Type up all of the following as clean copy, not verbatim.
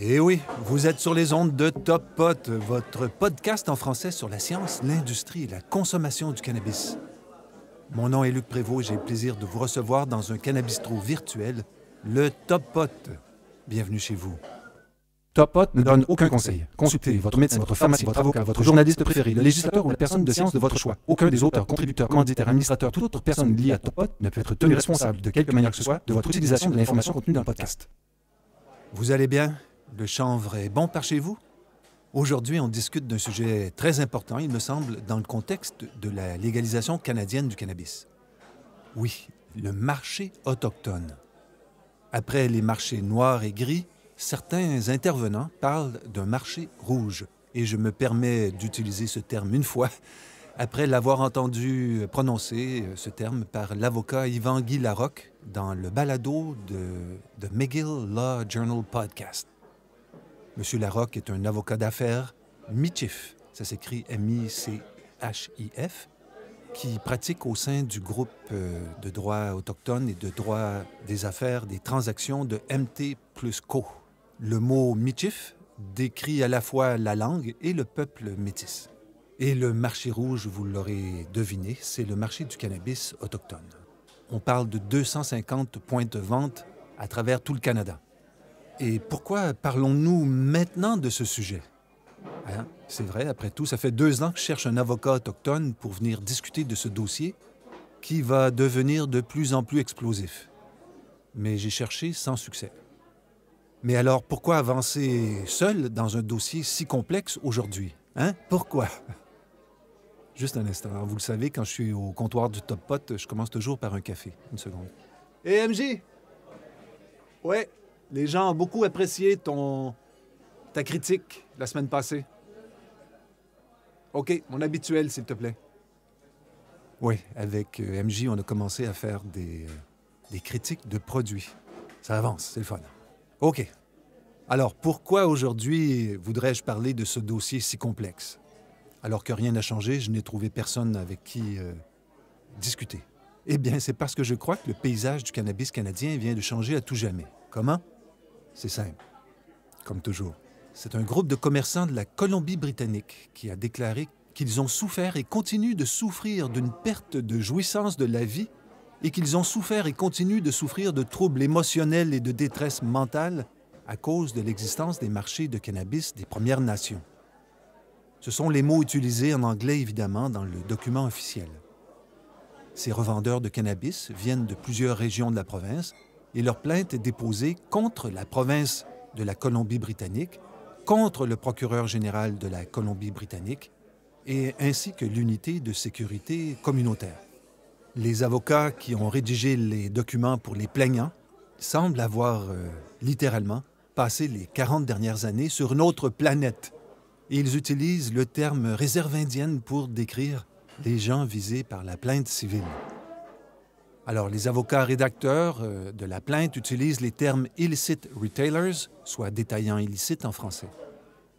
Eh oui, vous êtes sur les ondes de Top Pot, votre podcast en français sur la science, l'industrie et la consommation du cannabis. Mon nom est Luc Prévost et j'ai le plaisir de vous recevoir dans un cannabistro virtuel, le Top Pot. Bienvenue chez vous. Top Pot ne donne aucun conseil. Consultez votre médecin, votre pharmacien, votre avocat, votre journaliste préféré, le législateur ou la personne de science de votre choix. Aucun des auteurs, contributeurs, commanditaires, administrateurs, toute autre personne liée à Top Pot ne peut être tenu responsable de quelque manière que ce soit de votre utilisation de l'information contenue dans le podcast. Vous allez bien? Le chanvre est bon par chez vous? Aujourd'hui, on discute d'un sujet très important, il me semble, dans le contexte de la légalisation canadienne du cannabis. Oui, le marché autochtone. Après les marchés noirs et gris, certains intervenants parlent d'un marché rouge. Et je me permets d'utiliser ce terme une fois, après l'avoir entendu prononcer ce terme par l'avocat Yvan-Guy Larocque dans le balado de The McGill Law Journal Podcast. M. Larocque est un avocat d'affaires Michif, ça s'écrit M-I-C-H-I-F, qui pratique au sein du groupe de droit autochtone et de droit des affaires des transactions de MT plus Co. Le mot Michif décrit à la fois la langue et le peuple métis. Et le marché rouge, vous l'aurez deviné, c'est le marché du cannabis autochtone. On parle de 250 points de vente à travers tout le Canada. Et pourquoi parlons-nous maintenant de ce sujet? Hein? C'est vrai, après tout, ça fait 2 ans que je cherche un avocat autochtone pour venir discuter de ce dossier qui va devenir de plus en plus explosif. Mais j'ai cherché sans succès. Mais alors, pourquoi avancer seul dans un dossier si complexe aujourd'hui? Hein? Pourquoi? Juste un instant. Alors, vous le savez, quand je suis au comptoir du Top Pot, je commence toujours par un café. Une seconde. Hé, MJ! Ouais, les gens ont beaucoup apprécié ta critique la semaine passée. OK, mon habituel, s'il te plaît. Oui, avec MJ, on a commencé à faire des critiques de produits. Ça avance, c'est le fun. OK. Alors, pourquoi aujourd'hui voudrais-je parler de ce dossier si complexe? Alors que rien n'a changé, je n'ai trouvé personne avec qui discuter. Eh bien, c'est parce que je crois que le paysage du cannabis canadien vient de changer à tout jamais. Comment? C'est simple. Comme toujours. C'est un groupe de commerçants de la Colombie-Britannique qui a déclaré qu'ils ont souffert et continuent de souffrir d'une perte de jouissance de la vie et qu'ils ont souffert et continuent de souffrir de troubles émotionnels et de détresse mentale à cause de l'existence des marchés de cannabis des Premières Nations. Ce sont les mots utilisés en anglais, évidemment, dans le document officiel. Ces revendeurs de cannabis viennent de plusieurs régions de la province et leur plainte est déposée contre la province de la Colombie-Britannique, contre le procureur général de la Colombie-Britannique et ainsi que l'unité de sécurité communautaire. Les avocats qui ont rédigé les documents pour les plaignants semblent avoir littéralement passé les 40 dernières années sur une autre planète. Et ils utilisent le terme réserve indienne pour décrire les gens visés par la plainte civile. Alors, les avocats rédacteurs de la plainte utilisent les termes « illicit retailers », soit « détaillants illicites » en français.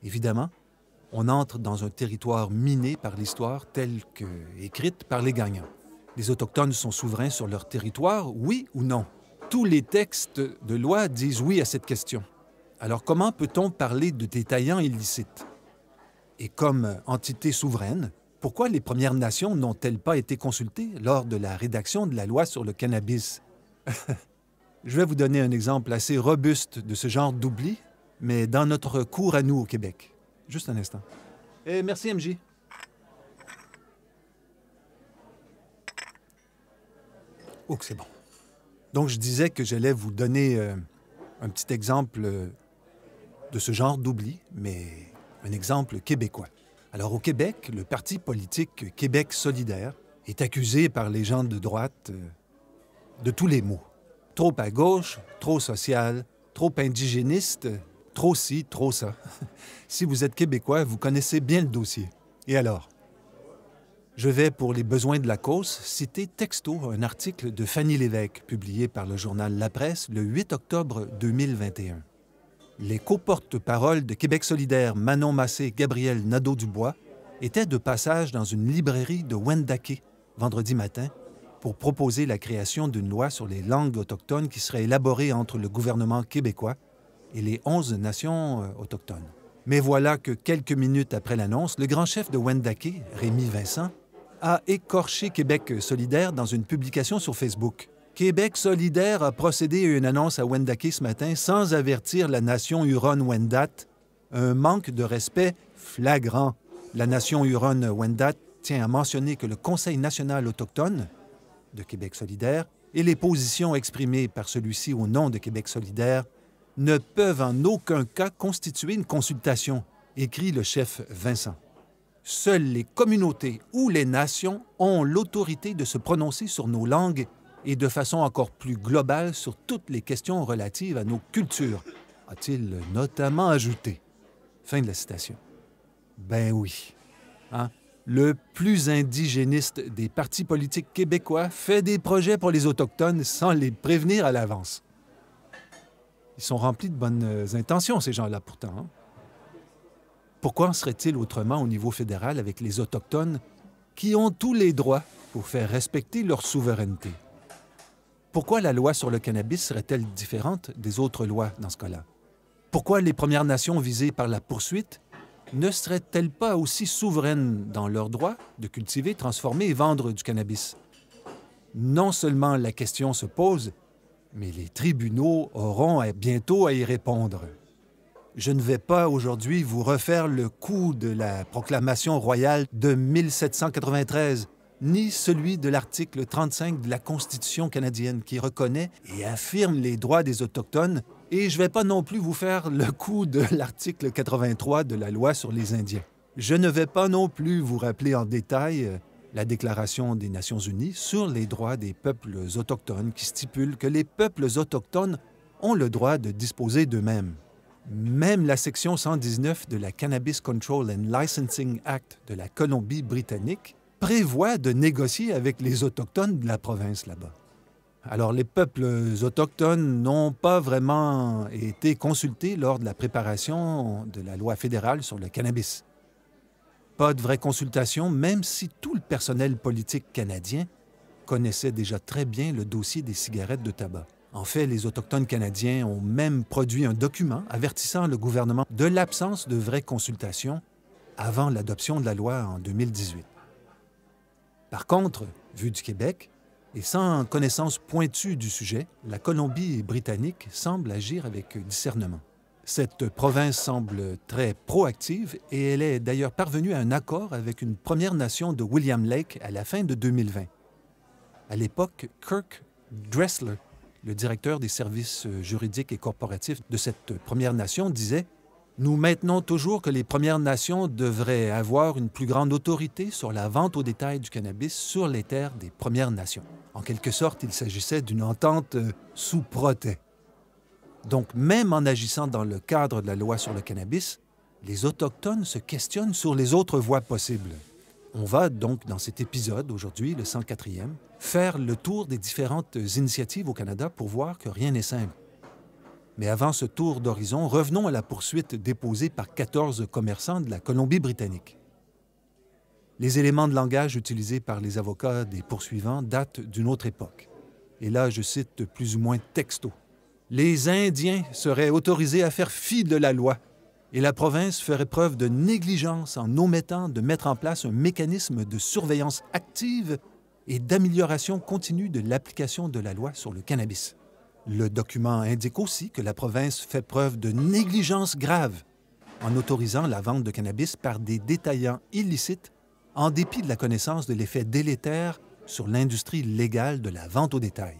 Évidemment, on entre dans un territoire miné par l'histoire telle qu'écrite par les gagnants. Les Autochtones sont souverains sur leur territoire, oui ou non? Tous les textes de loi disent oui à cette question. Alors, comment peut-on parler de détaillants illicites? Et comme entité souveraine, pourquoi les Premières Nations n'ont-elles pas été consultées lors de la rédaction de la loi sur le cannabis? Je vais vous donner un exemple assez robuste de ce genre d'oubli, mais dans notre cours à nous au Québec. Juste un instant. Merci, MJ. Oh, que c'est bon. Donc, je disais que j'allais vous donner un petit exemple de ce genre d'oubli, mais un exemple québécois. Alors, au Québec, le parti politique Québec solidaire est accusé par les gens de droite de tous les maux. Trop à gauche, trop social, trop indigéniste, trop ci, trop ça. Si vous êtes québécois, vous connaissez bien le dossier. Et alors? Je vais, pour les besoins de la cause, citer texto un article de Fanny Lévesque, publié par le journal La Presse le 8 octobre 2021. Les co-porte-paroles de Québec solidaire Manon Massé et Gabriel Nadeau-Dubois étaient de passage dans une librairie de Wendake vendredi matin pour proposer la création d'une loi sur les langues autochtones qui serait élaborée entre le gouvernement québécois et les 11 nations autochtones. Mais voilà que quelques minutes après l'annonce, le grand chef de Wendake, Rémi Vincent, a écorché Québec solidaire dans une publication sur Facebook. Québec solidaire a procédé à une annonce à Wendake ce matin sans avertir la nation Huron-Wendat. Un manque de respect flagrant. La nation Huron-Wendat tient à mentionner que le Conseil national autochtone de Québec solidaire et les positions exprimées par celui-ci au nom de Québec solidaire ne peuvent en aucun cas constituer une consultation, écrit le chef Vincent. Seules les communautés ou les nations ont l'autorité de se prononcer sur nos langues et de façon encore plus globale sur toutes les questions relatives à nos cultures, a-t-il notamment ajouté. Fin de la citation. Ben oui. Hein? Le plus indigéniste des partis politiques québécois fait des projets pour les Autochtones sans les prévenir à l'avance. Ils sont remplis de bonnes intentions, ces gens-là, pourtant. Hein? Pourquoi en serait-il autrement au niveau fédéral avec les Autochtones qui ont tous les droits pour faire respecter leur souveraineté? Pourquoi la loi sur le cannabis serait-elle différente des autres lois dans ce cas-là? Pourquoi les Premières Nations visées par la poursuite ne seraient-elles pas aussi souveraines dans leur droit de cultiver, transformer et vendre du cannabis? Non seulement la question se pose, mais les tribunaux auront bientôt à y répondre. Je ne vais pas aujourd'hui vous refaire le coup de la proclamation royale de 1793, ni celui de l'article 35 de la Constitution canadienne qui reconnaît et affirme les droits des Autochtones, et je ne vais pas non plus vous faire le coup de l'article 83 de la loi sur les Indiens. Je ne vais pas non plus vous rappeler en détail la Déclaration des Nations unies sur les droits des peuples autochtones qui stipule que les peuples autochtones ont le droit de disposer d'eux-mêmes. Même la section 119 de la Cannabis Control and Licensing Act de la Colombie-Britannique prévoit de négocier avec les Autochtones de la province là-bas. Alors, les peuples autochtones n'ont pas vraiment été consultés lors de la préparation de la loi fédérale sur le cannabis. Pas de vraie consultation, même si tout le personnel politique canadien connaissait déjà très bien le dossier des cigarettes de tabac. En fait, les Autochtones canadiens ont même produit un document avertissant le gouvernement de l'absence de vraie consultation avant l'adoption de la loi en 2018. Par contre, vu du Québec, et sans connaissance pointue du sujet, la Colombie-Britannique semble agir avec discernement. Cette province semble très proactive et elle est d'ailleurs parvenue à un accord avec une Première Nation de William Lake à la fin de 2020. À l'époque, Kirk Dressler, le directeur des services juridiques et corporatifs de cette Première Nation, disait « Nous maintenons toujours que les Premières Nations devraient avoir une plus grande autorité sur la vente au détail du cannabis sur les terres des Premières Nations. » En quelque sorte, il s'agissait d'une entente sous protêt. Donc, même en agissant dans le cadre de la loi sur le cannabis, les Autochtones se questionnent sur les autres voies possibles. On va donc, dans cet épisode, aujourd'hui, le 104e, faire le tour des différentes initiatives au Canada pour voir que rien n'est simple. Mais avant ce tour d'horizon, revenons à la poursuite déposée par 14 commerçants de la Colombie-Britannique. Les éléments de langage utilisés par les avocats des poursuivants datent d'une autre époque. Et là, je cite plus ou moins texto. « Les Indiens seraient autorisés à faire fi de la loi et la province ferait preuve de négligence en omettant de mettre en place un mécanisme de surveillance active et d'amélioration continue de l'application de la loi sur le cannabis. » Le document indique aussi que la province fait preuve de négligence grave en autorisant la vente de cannabis par des détaillants illicites en dépit de la connaissance de l'effet délétère sur l'industrie légale de la vente au détail.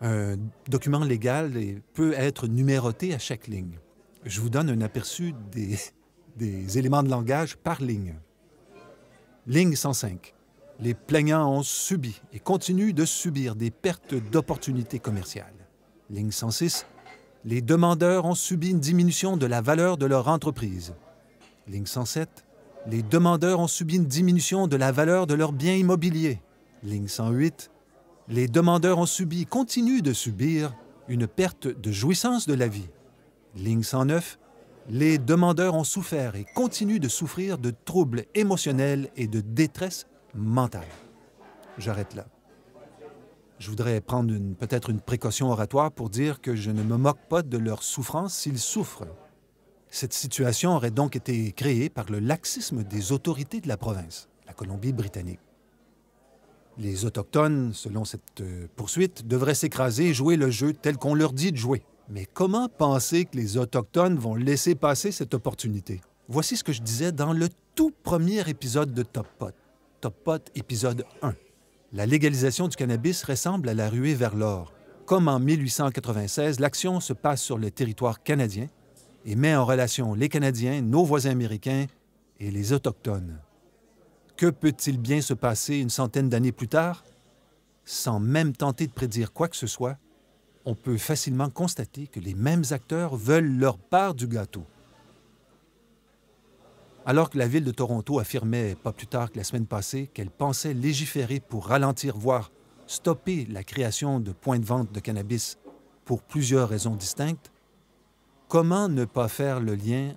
Un document légal peut être numéroté à chaque ligne. Je vous donne un aperçu des éléments de langage par ligne. Ligne 105. Les plaignants ont subi et continuent de subir des pertes d'opportunités commerciales. Ligne 106. Les demandeurs ont subi une diminution de la valeur de leur entreprise. Ligne 107. Les demandeurs ont subi une diminution de la valeur de leurs biens immobiliers. Ligne 108. Les demandeurs ont subi et continuent de subir une perte de jouissance de la vie. Ligne 109. Les demandeurs ont souffert et continuent de souffrir de troubles émotionnels et de détresse mentale. J'arrête là. Je voudrais prendre peut-être une précaution oratoire pour dire que je ne me moque pas de leur souffrance s'ils souffrent. Cette situation aurait donc été créée par le laxisme des autorités de la province, la Colombie-Britannique. Les Autochtones, selon cette poursuite, devraient s'écraser et jouer le jeu tel qu'on leur dit de jouer. Mais comment penser que les Autochtones vont laisser passer cette opportunité? Voici ce que je disais dans le tout premier épisode de Top Pot. Top Pot, épisode 1. La légalisation du cannabis ressemble à la ruée vers l'or. Comme en 1896, l'action se passe sur le territoire canadien et met en relation les Canadiens, nos voisins américains et les Autochtones. Que peut-il bien se passer une centaine d'années plus tard? Sans même tenter de prédire quoi que ce soit, on peut facilement constater que les mêmes acteurs veulent leur part du gâteau. Alors que la ville de Toronto affirmait, pas plus tard que la semaine passée, qu'elle pensait légiférer pour ralentir, voire stopper la création de points de vente de cannabis pour plusieurs raisons distinctes, comment ne pas faire le lien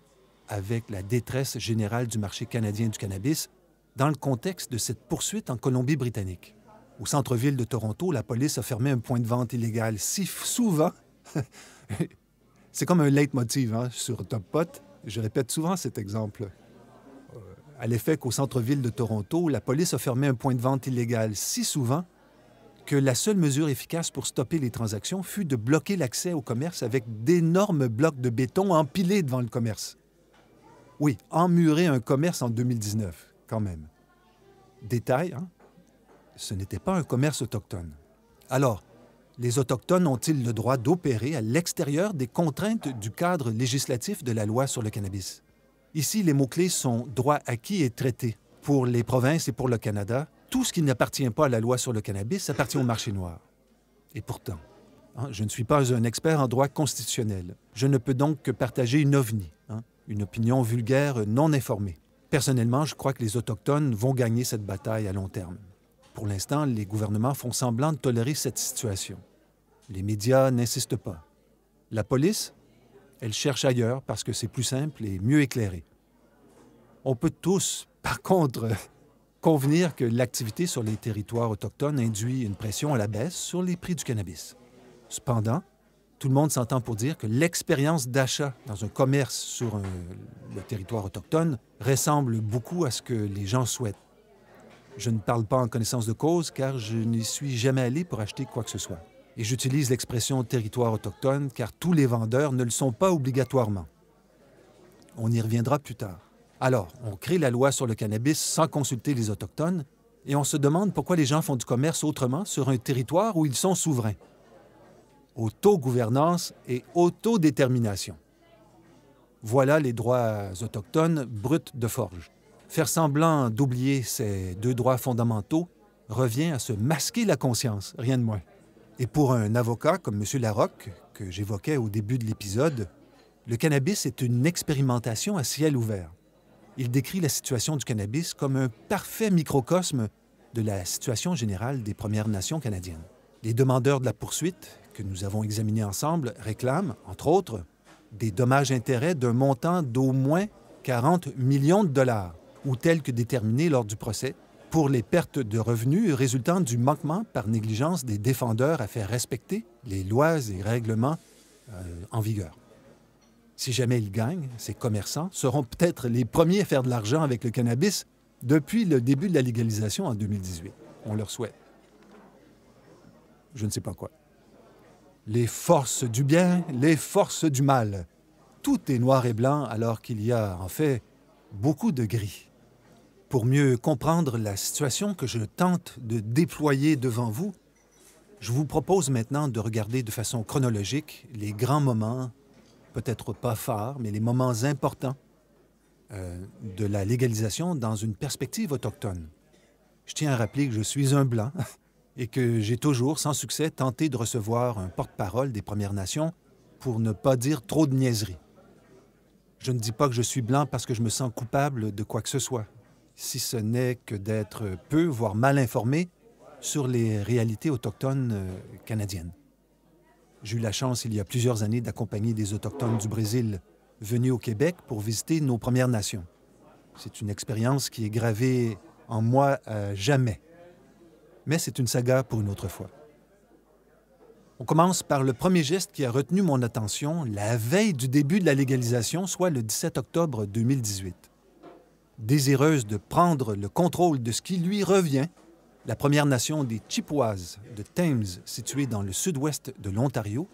avec la détresse générale du marché canadien du cannabis dans le contexte de cette poursuite en Colombie-Britannique? Au centre-ville de Toronto, la police a fermé un point de vente illégal si souvent. C'est comme un leitmotiv sur Top Pot. Je répète souvent cet exemple. À l'effet qu'au centre-ville de Toronto, la police a fermé un point de vente illégal si souvent que la seule mesure efficace pour stopper les transactions fut de bloquer l'accès au commerce avec d'énormes blocs de béton empilés devant le commerce. Oui, emmurer un commerce en 2019, quand même. Détail, ce n'était pas un commerce autochtone. Alors, les Autochtones ont-ils le droit d'opérer à l'extérieur des contraintes du cadre législatif de la loi sur le cannabis? Ici, les mots-clés sont « droit acquis et traité ». Pour les provinces et pour le Canada, tout ce qui n'appartient pas à la loi sur le cannabis appartient au marché noir. Et pourtant, je ne suis pas un expert en droit constitutionnel. Je ne peux donc que partager une ovni, une opinion vulgaire non informée. Personnellement, je crois que les Autochtones vont gagner cette bataille à long terme. Pour l'instant, les gouvernements font semblant de tolérer cette situation. Les médias n'insistent pas. La police, elle cherche ailleurs parce que c'est plus simple et mieux éclairé. On peut tous, par contre, convenir que l'activité sur les territoires autochtones induit une pression à la baisse sur les prix du cannabis. Cependant, tout le monde s'entend pour dire que l'expérience d'achat dans un commerce sur le territoire autochtone ressemble beaucoup à ce que les gens souhaitent. Je ne parle pas en connaissance de cause car je n'y suis jamais allé pour acheter quoi que ce soit. Et j'utilise l'expression « territoire autochtone » car tous les vendeurs ne le sont pas obligatoirement. On y reviendra plus tard. Alors, on crée la loi sur le cannabis sans consulter les Autochtones et on se demande pourquoi les gens font du commerce autrement sur un territoire où ils sont souverains. Autogouvernance et autodétermination. Voilà les droits autochtones bruts de forge. Faire semblant d'oublier ces deux droits fondamentaux revient à se masquer la conscience, rien de moins. Et pour un avocat comme M. Larocque, que j'évoquais au début de l'épisode, le cannabis est une expérimentation à ciel ouvert. Il décrit la situation du cannabis comme un parfait microcosme de la situation générale des Premières Nations canadiennes. Les demandeurs de la poursuite, que nous avons examinés ensemble, réclament, entre autres, des dommages-intérêts d'un montant d'au moins 40 millions de dollars, ou tels que déterminés lors du procès, pour les pertes de revenus résultant du manquement par négligence des défendeurs à faire respecter les lois et règlements en vigueur. Si jamais ils gagnent, ces commerçants seront peut-être les premiers à faire de l'argent avec le cannabis depuis le début de la légalisation en 2018. On leur souhaite. Je ne sais pas quoi. Les forces du bien, les forces du mal. Tout est noir et blanc alors qu'il y a, en fait, beaucoup de gris. Pour mieux comprendre la situation que je tente de déployer devant vous, je vous propose maintenant de regarder de façon chronologique les grands moments, peut-être pas phares, mais les moments importants de la légalisation dans une perspective autochtone. Je tiens à rappeler que je suis un Blanc et que j'ai toujours, sans succès, tenté de recevoir un porte-parole des Premières Nations pour ne pas dire trop de niaiseries. Je ne dis pas que je suis Blanc parce que je me sens coupable de quoi que ce soit, si ce n'est que d'être peu, voire mal informé sur les réalités autochtones canadiennes. J'ai eu la chance, il y a plusieurs années, d'accompagner des Autochtones du Brésil venus au Québec pour visiter nos Premières Nations. C'est une expérience qui est gravée en moi à jamais. Mais c'est une saga pour une autre fois. On commence par le premier geste qui a retenu mon attention la veille du début de la légalisation, soit le 17 octobre 2018. Désireuse de prendre le contrôle de ce qui lui revient, la Première Nation des Chippewas de Thames, située dans le sud-ouest de l'Ontario,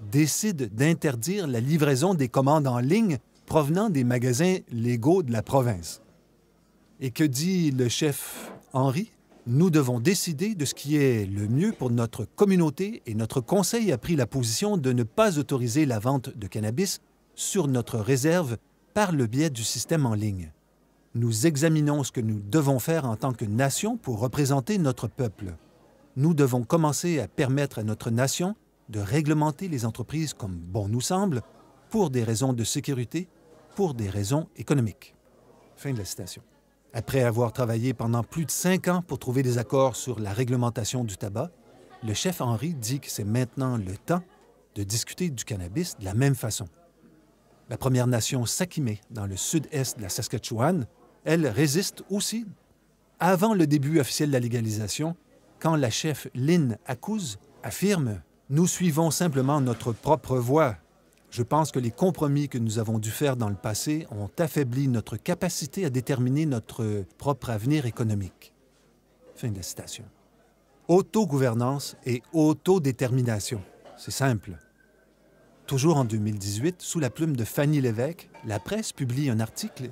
décide d'interdire la livraison des commandes en ligne provenant des magasins légaux de la province. Et que dit le chef Henry? Nous devons décider de ce qui est le mieux pour notre communauté et notre conseil a pris la position de ne pas autoriser la vente de cannabis sur notre réserve par le biais du système en ligne. Nous examinons ce que nous devons faire en tant que nation pour représenter notre peuple. Nous devons commencer à permettre à notre nation de réglementer les entreprises comme bon nous semble, pour des raisons de sécurité, pour des raisons économiques. Fin de la citation. Après avoir travaillé pendant plus de 5 ans pour trouver des accords sur la réglementation du tabac, le chef Henry dit que c'est maintenant le temps de discuter du cannabis de la même façon. La Première Nation Sakimé, dans le sud-est de la Saskatchewan, elle résiste aussi avant le début officiel de la légalisation, quand la chef Lynn Akuz affirme « Nous suivons simplement notre propre voie. Je pense que les compromis que nous avons dû faire dans le passé ont affaibli notre capacité à déterminer notre propre avenir économique. » Fin de la citation. Autogouvernance et autodétermination. C'est simple. Toujours en 2018, sous la plume de Fanny Lévesque, la presse publie un article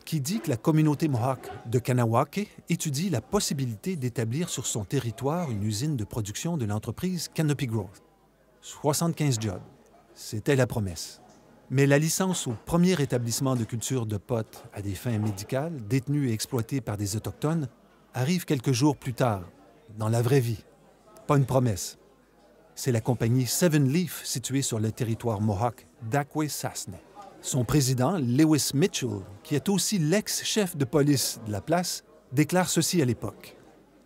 qui dit que la communauté Mohawk de Kanawake étudie la possibilité d'établir sur son territoire une usine de production de l'entreprise Canopy Growth. 75 jobs. C'était la promesse. Mais la licence au premier établissement de culture de pot à des fins médicales, détenu et exploité par des Autochtones, arrive quelques jours plus tard, dans la vraie vie. Pas une promesse. C'est la compagnie Seven Leaf, située sur le territoire Mohawk d'Akwesasne. Son président, Lewis Mitchell, qui est aussi l'ex-chef de police de la place, déclare ceci à l'époque.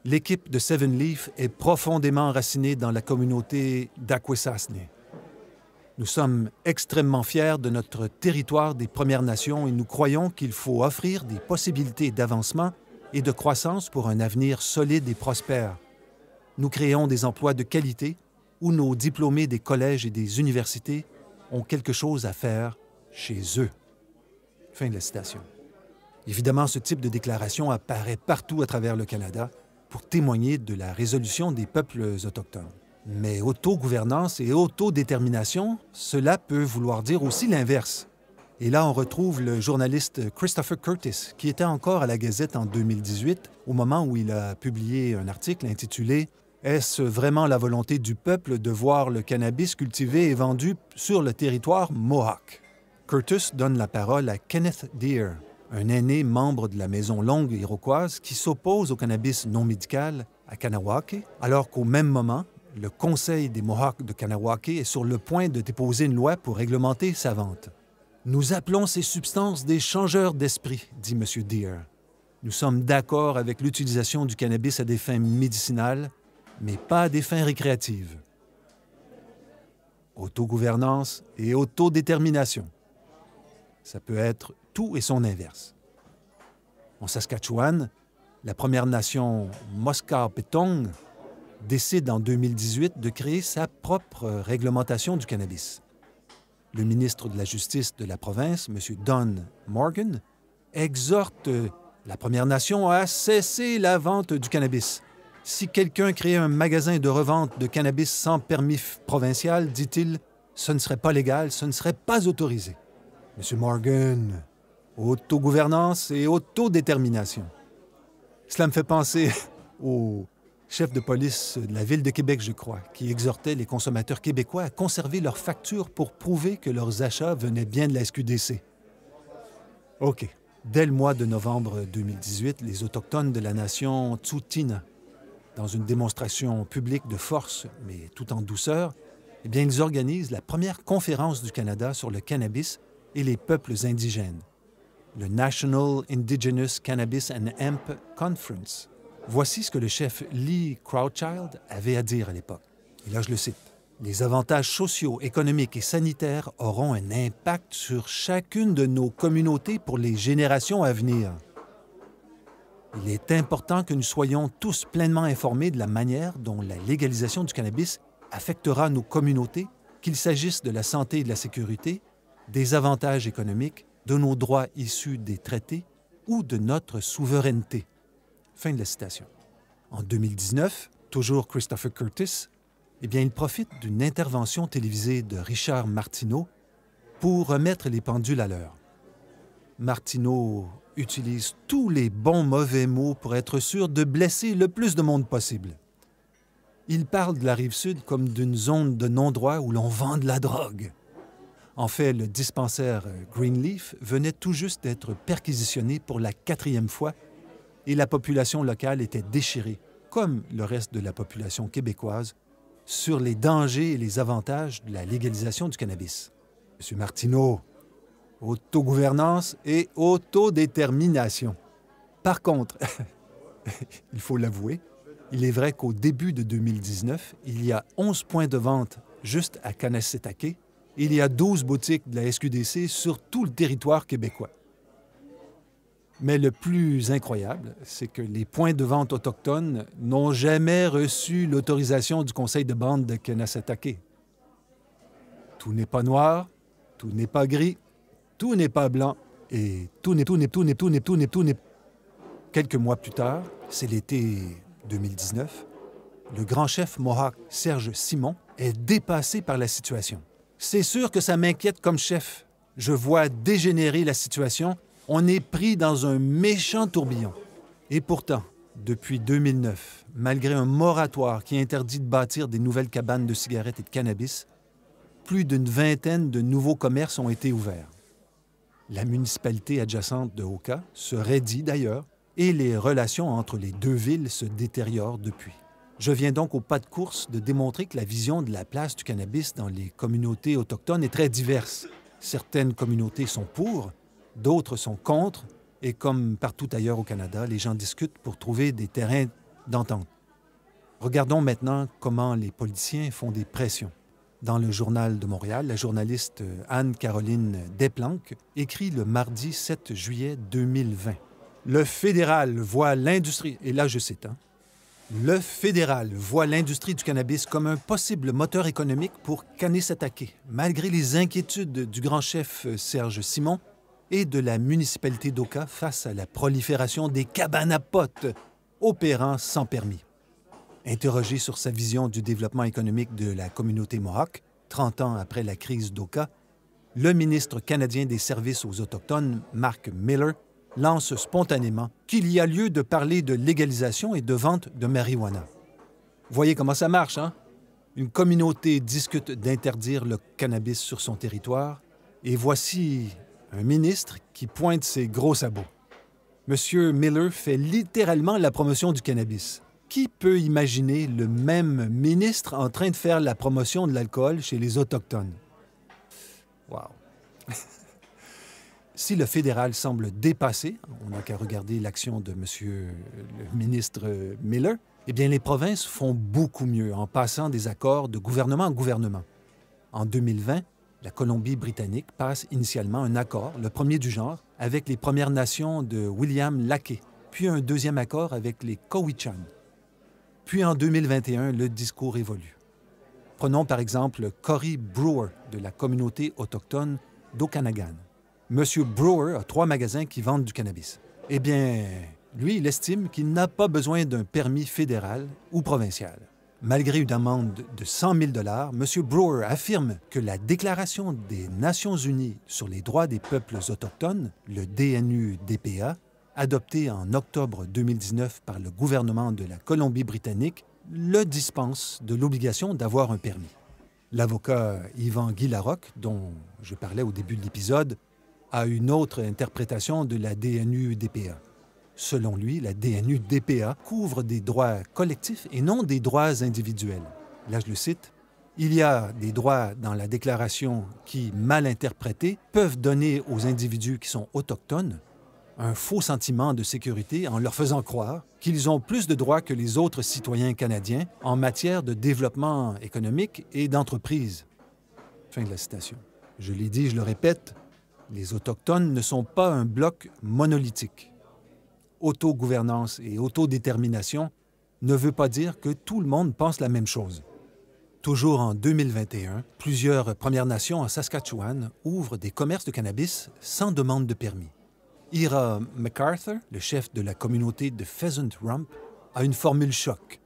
L'équipe de Seven Leaf est profondément enracinée dans la communauté d'Akwesasne. Nous sommes extrêmement fiers de notre territoire des Premières Nations et nous croyons qu'il faut offrir des possibilités d'avancement et de croissance pour un avenir solide et prospère. Nous créons des emplois de qualité où nos diplômés des collèges et des universités ont quelque chose à faire chez eux. Fin de la citation. Évidemment, ce type de déclaration apparaît partout à travers le Canada pour témoigner de la résolution des peuples autochtones. Mais autogouvernance et autodétermination, cela peut vouloir dire aussi l'inverse. Et là, on retrouve le journaliste Christopher Curtis, qui était encore à la Gazette en 2018, au moment où il a publié un article intitulé « Est-ce vraiment la volonté du peuple de voir le cannabis cultivé et vendu sur le territoire Mohawk? » Curtis donne la parole à Kenneth Deere, un aîné membre de la Maison Longue iroquoise qui s'oppose au cannabis non médical à Kanawake, alors qu'au même moment, le Conseil des Mohawks de Kanawake est sur le point de déposer une loi pour réglementer sa vente. « Nous appelons ces substances des changeurs d'esprit, dit M. Deere. Nous sommes d'accord avec l'utilisation du cannabis à des fins médicinales, mais pas à des fins récréatives. » Autogouvernance et autodétermination. Ça peut être tout et son inverse. En Saskatchewan, la Première Nation Musqueam décide en 2018 de créer sa propre réglementation du cannabis. Le ministre de la Justice de la province, M. Don Morgan, exhorte la Première Nation à cesser la vente du cannabis. Si quelqu'un crée un magasin de revente de cannabis sans permis provincial, dit-il, ce ne serait pas légal, ce ne serait pas autorisé. M. Morgan, autogouvernance et autodétermination. Cela me fait penser au chef de police de la Ville de Québec, je crois, qui exhortait les consommateurs québécois à conserver leurs factures pour prouver que leurs achats venaient bien de la SQDC. OK. Dès le mois de novembre 2018, les Autochtones de la nation Tsuut'ina, dans une démonstration publique de force, mais tout en douceur, eh bien, ils organisent la première conférence du Canada sur le cannabis et les peuples indigènes, le National Indigenous Cannabis and Hemp Conference. Voici ce que le chef Lee Crowchild avait à dire à l'époque. Et là, je le cite. « Les avantages sociaux, économiques et sanitaires auront un impact sur chacune de nos communautés pour les générations à venir. Il est important que nous soyons tous pleinement informés de la manière dont la légalisation du cannabis affectera nos communautés, qu'il s'agisse de la santé et de la sécurité, des avantages économiques, de nos droits issus des traités ou de notre souveraineté. » Fin de la citation. En 2019, toujours Christopher Curtis, il profite d'une intervention télévisée de Richard Martineau pour remettre les pendules à l'heure. Martineau utilise tous les bons mauvais mots pour être sûr de blesser le plus de monde possible. Il parle de la Rive-Sud comme d'une zone de non-droit où l'on vend de la drogue. En fait, le dispensaire Greenleaf venait tout juste d'être perquisitionné pour la 4e fois et la population locale était déchirée, comme le reste de la population québécoise, sur les dangers et les avantages de la légalisation du cannabis. M. Martineau, autogouvernance et autodétermination. Par contre, il faut l'avouer, il est vrai qu'au début de 2019, il y a 11 points de vente juste à Kanessetake. Il y a 12 boutiques de la SQDC sur tout le territoire québécois. Mais le plus incroyable, c'est que les points de vente autochtones n'ont jamais reçu l'autorisation du conseil de bande de Kanessetake. Tout n'est pas noir, tout n'est pas gris, tout n'est pas blanc, et tout n'est. Quelques mois plus tard, c'est l'été 2019, le grand chef Mohawk Serge Simon est dépassé par la situation. « C'est sûr que ça m'inquiète comme chef. Je vois dégénérer la situation. On est pris dans un méchant tourbillon. » Et pourtant, depuis 2009, malgré un moratoire qui interdit de bâtir des nouvelles cabanes de cigarettes et de cannabis, plus d'une vingtaine de nouveaux commerces ont été ouverts. La municipalité adjacente de Oka se raidit d'ailleurs et les relations entre les deux villes se détériorent depuis. Je viens donc au pas de course de démontrer que la vision de la place du cannabis dans les communautés autochtones est très diverse. Certaines communautés sont pour, d'autres sont contre, et comme partout ailleurs au Canada, les gens discutent pour trouver des terrains d'entente. Regardons maintenant comment les politiciens font des pressions. Dans le Journal de Montréal, la journaliste Anne-Caroline Desplanques écrit le mardi 7 juillet 2020. « Le fédéral voit l'industrie... » Et là, je cite, « Le fédéral voit l'industrie du cannabis comme un possible moteur économique pour Kanessetake, malgré les inquiétudes du grand chef Serge Simon et de la municipalité d'Oka face à la prolifération des cabanes à potes opérant sans permis. » Interrogé sur sa vision du développement économique de la communauté Mohawk, 30 ans après la crise d'Oka, le ministre canadien des Services aux Autochtones, Mark Miller, lance spontanément qu'il y a lieu de parler de légalisation et de vente de marijuana. Voyez comment ça marche, hein? Une communauté discute d'interdire le cannabis sur son territoire, et voici un ministre qui pointe ses gros sabots. M. Miller fait littéralement la promotion du cannabis. Qui peut imaginer le même ministre en train de faire la promotion de l'alcool chez les Autochtones? Wow! Si le fédéral semble dépassé, on n'a qu'à regarder l'action de M. le ministre Miller, eh bien les provinces font beaucoup mieux en passant des accords de gouvernement en gouvernement. En 2020, la Colombie-Britannique passe initialement un accord, le premier du genre, avec les Premières Nations de William Laquet, puis un deuxième accord avec les Cowichan. Puis en 2021, le discours évolue. Prenons par exemple Cory Brewer de la communauté autochtone d'Okanagan. M. Brewer a 3 magasins qui vendent du cannabis. Eh bien, lui, il estime qu'il n'a pas besoin d'un permis fédéral ou provincial. Malgré une amende de 100 000 $, M. Brewer affirme que la Déclaration des Nations unies sur les droits des peuples autochtones, le DNU-DPA, adopté en octobre 2019 par le gouvernement de la Colombie-Britannique, le dispense de l'obligation d'avoir un permis. L'avocat Yvan Guy-Larocque, dont je parlais au début de l'épisode, a une autre interprétation de la DNU-DPA. Selon lui, la DNU-DPA couvre des droits collectifs et non des droits individuels. Là, je le cite, « Il y a des droits dans la déclaration qui, mal interprétés, peuvent donner aux individus qui sont autochtones un faux sentiment de sécurité en leur faisant croire qu'ils ont plus de droits que les autres citoyens canadiens en matière de développement économique et d'entreprise. » Fin de la citation. Je l'ai dit, je le répète, les Autochtones ne sont pas un bloc monolithique. Autogouvernance et autodétermination ne veut pas dire que tout le monde pense la même chose. Toujours en 2021, plusieurs Premières Nations en Saskatchewan ouvrent des commerces de cannabis sans demande de permis. Ira MacArthur, le chef de la communauté de Pheasant Rump, a une formule choc.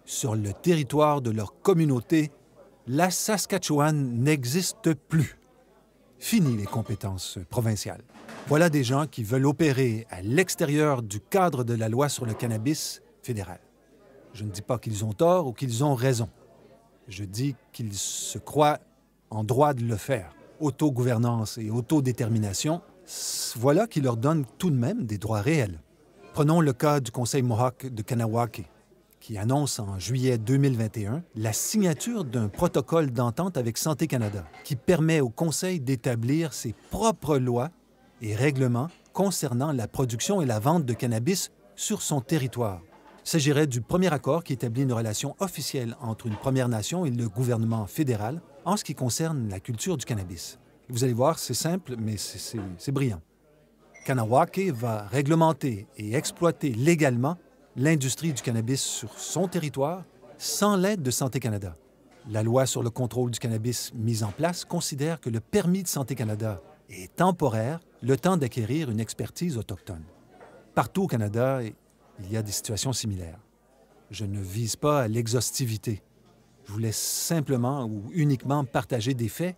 Sur le territoire de leur communauté, la Saskatchewan n'existe plus. Fini les compétences provinciales. Voilà des gens qui veulent opérer à l'extérieur du cadre de la loi sur le cannabis fédéral. Je ne dis pas qu'ils ont tort ou qu'ils ont raison. Je dis qu'ils se croient en droit de le faire. Autogouvernance et autodétermination, voilà qui leur donne tout de même des droits réels. Prenons le cas du Conseil Mohawk de Kahnawake, qui annonce en juillet 2021 la signature d'un protocole d'entente avec Santé Canada, qui permet au Conseil d'établir ses propres lois et règlements concernant la production et la vente de cannabis sur son territoire. Il s'agirait du premier accord qui établit une relation officielle entre une Première Nation et le gouvernement fédéral en ce qui concerne la culture du cannabis. Vous allez voir, c'est simple, mais c'est brillant. Kahnawake va réglementer et exploiter légalement l'industrie du cannabis sur son territoire sans l'aide de Santé Canada. La loi sur le contrôle du cannabis mise en place considère que le permis de Santé Canada est temporaire, le temps d'acquérir une expertise autochtone. Partout au Canada, il y a des situations similaires. Je ne vise pas à l'exhaustivité. Je voulais simplement ou uniquement partager des faits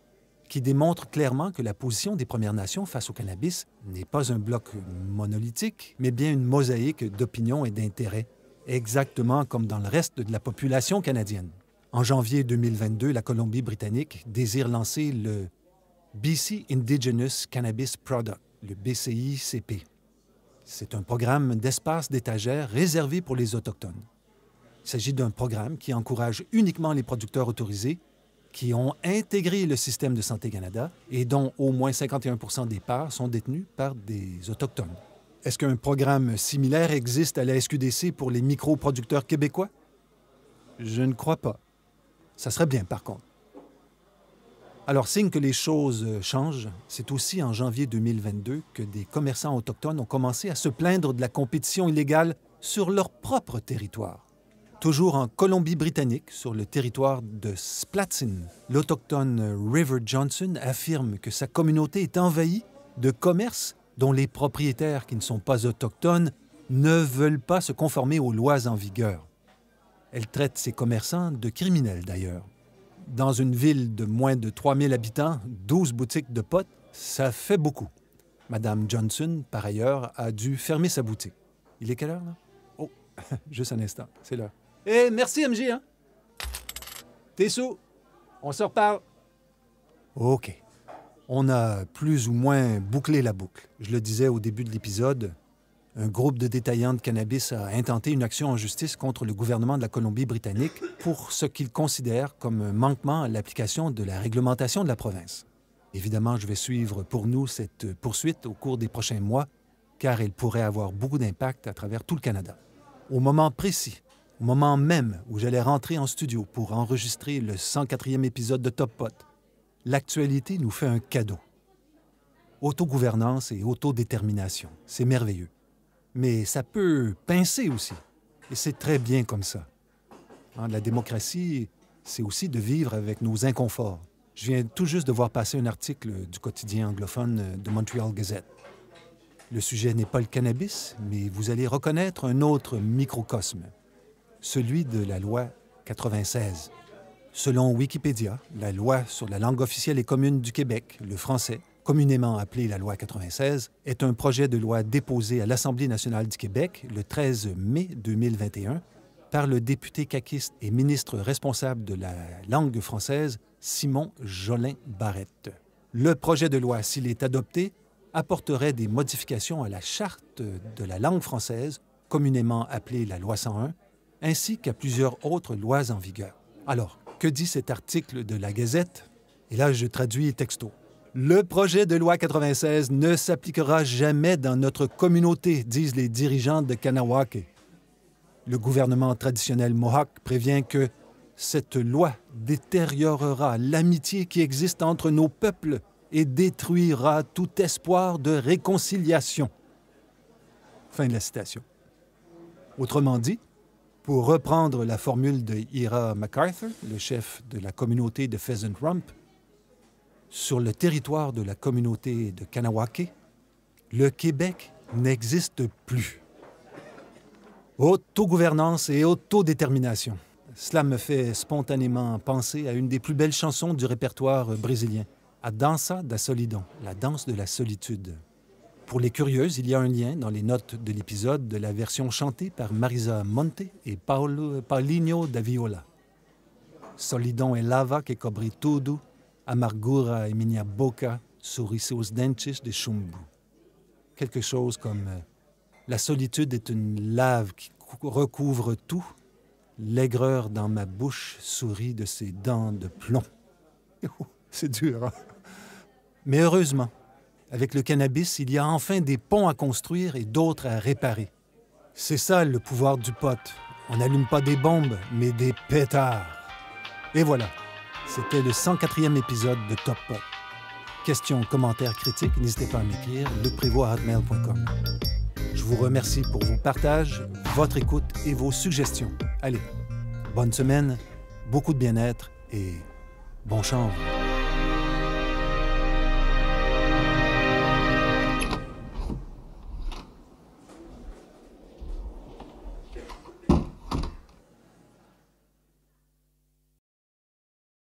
qui démontrent clairement que la position des Premières Nations face au cannabis n'est pas un bloc monolithique, mais bien une mosaïque d'opinions et d'intérêts, exactement comme dans le reste de la population canadienne. En janvier 2022, la Colombie-Britannique désire lancer le BC Indigenous Cannabis Product, le BCICP. C'est un programme d'espace d'étagère réservé pour les Autochtones. Il s'agit d'un programme qui encourage uniquement les producteurs autorisés qui ont intégré le système de Santé Canada et dont au moins 51 des parts sont détenues par des Autochtones. Est-ce qu'un programme similaire existe à la SQDC pour les microproducteurs québécois? Je ne crois pas. Ça serait bien, par contre. Alors, signe que les choses changent, c'est aussi en janvier 2022 que des commerçants autochtones ont commencé à se plaindre de la compétition illégale sur leur propre territoire. Toujours en Colombie-Britannique, sur le territoire de Splatsin, l'Autochtone River Johnson affirme que sa communauté est envahie de commerces dont les propriétaires qui ne sont pas autochtones ne veulent pas se conformer aux lois en vigueur. Elle traite ces commerçants de criminels, d'ailleurs. Dans une ville de moins de 3000 habitants, 12 boutiques de potes, ça fait beaucoup. Madame Johnson, par ailleurs, a dû fermer sa boutique. Il est quelle heure, là? Oh, juste un instant, c'est l'heure. Eh, merci, MJ, hein? T'es sous? On se reparle. OK. On a plus ou moins bouclé la boucle. Je le disais au début de l'épisode, un groupe de détaillants de cannabis a intenté une action en justice contre le gouvernement de la Colombie-Britannique pour ce qu'il considère comme un manquement à l'application de la réglementation de la province. Évidemment, je vais suivre pour nous cette poursuite au cours des prochains mois, car elle pourrait avoir beaucoup d'impact à travers tout le Canada. Au moment précis, au moment même où j'allais rentrer en studio pour enregistrer le 104e épisode de Top Pot, l'actualité nous fait un cadeau. Autogouvernance et autodétermination, c'est merveilleux. Mais ça peut pincer aussi, et c'est très bien comme ça. La démocratie, c'est aussi de vivre avec nos inconforts. Je viens tout juste de voir passer un article du quotidien anglophone de Montreal Gazette. Le sujet n'est pas le cannabis, mais vous allez reconnaître un autre microcosme, celui de la loi 96. Selon Wikipédia, la loi sur la langue officielle et commune du Québec, le français, communément appelée la loi 96, est un projet de loi déposé à l'Assemblée nationale du Québec le 13 mai 2021 par le député caquiste et ministre responsable de la langue française, Simon Jolin-Barrette. Le projet de loi, s'il est adopté, apporterait des modifications à la Charte de la langue française, communément appelée la loi 101, ainsi qu'à plusieurs autres lois en vigueur. Alors, que dit cet article de la Gazette? Et là, je traduis texto. Le projet de loi 96 ne s'appliquera jamais dans notre communauté, disent les dirigeants de Kahnawake. Le gouvernement traditionnel Mohawk prévient que cette loi détériorera l'amitié qui existe entre nos peuples et détruira tout espoir de réconciliation. Fin de la citation. Autrement dit, Pour reprendre la formule de Ira MacArthur, le chef de la communauté de Pheasant Rump, sur le territoire de la communauté de Kanawake, le Québec n'existe plus. Autogouvernance et autodétermination. Cela me fait spontanément penser à une des plus belles chansons du répertoire brésilien, A Dança da Solidão, la danse de la solitude. Pour les curieuses, il y a un lien dans les notes de l'épisode de la version chantée par Marisa Monte et Paulinho da Viola. Solidão é lava que cobre tudo, amargura em minha boca, sorriso os dentes de chumbo. Quelque chose comme la solitude est une lave qui recouvre tout, l'aigreur dans ma bouche sourit de ses dents de plomb. C'est dur, hein? Mais heureusement, avec le cannabis, il y a enfin des ponts à construire et d'autres à réparer. C'est ça le pouvoir du pot. On n'allume pas des bombes, mais des pétards. Et voilà, c'était le 104e épisode de Top Pot. Questions, commentaires, critiques, n'hésitez pas à m'écrire, lucprévost@hotmail.com. Je vous remercie pour vos partages, votre écoute et vos suggestions. Allez, bonne semaine, beaucoup de bien-être et bon chanvre.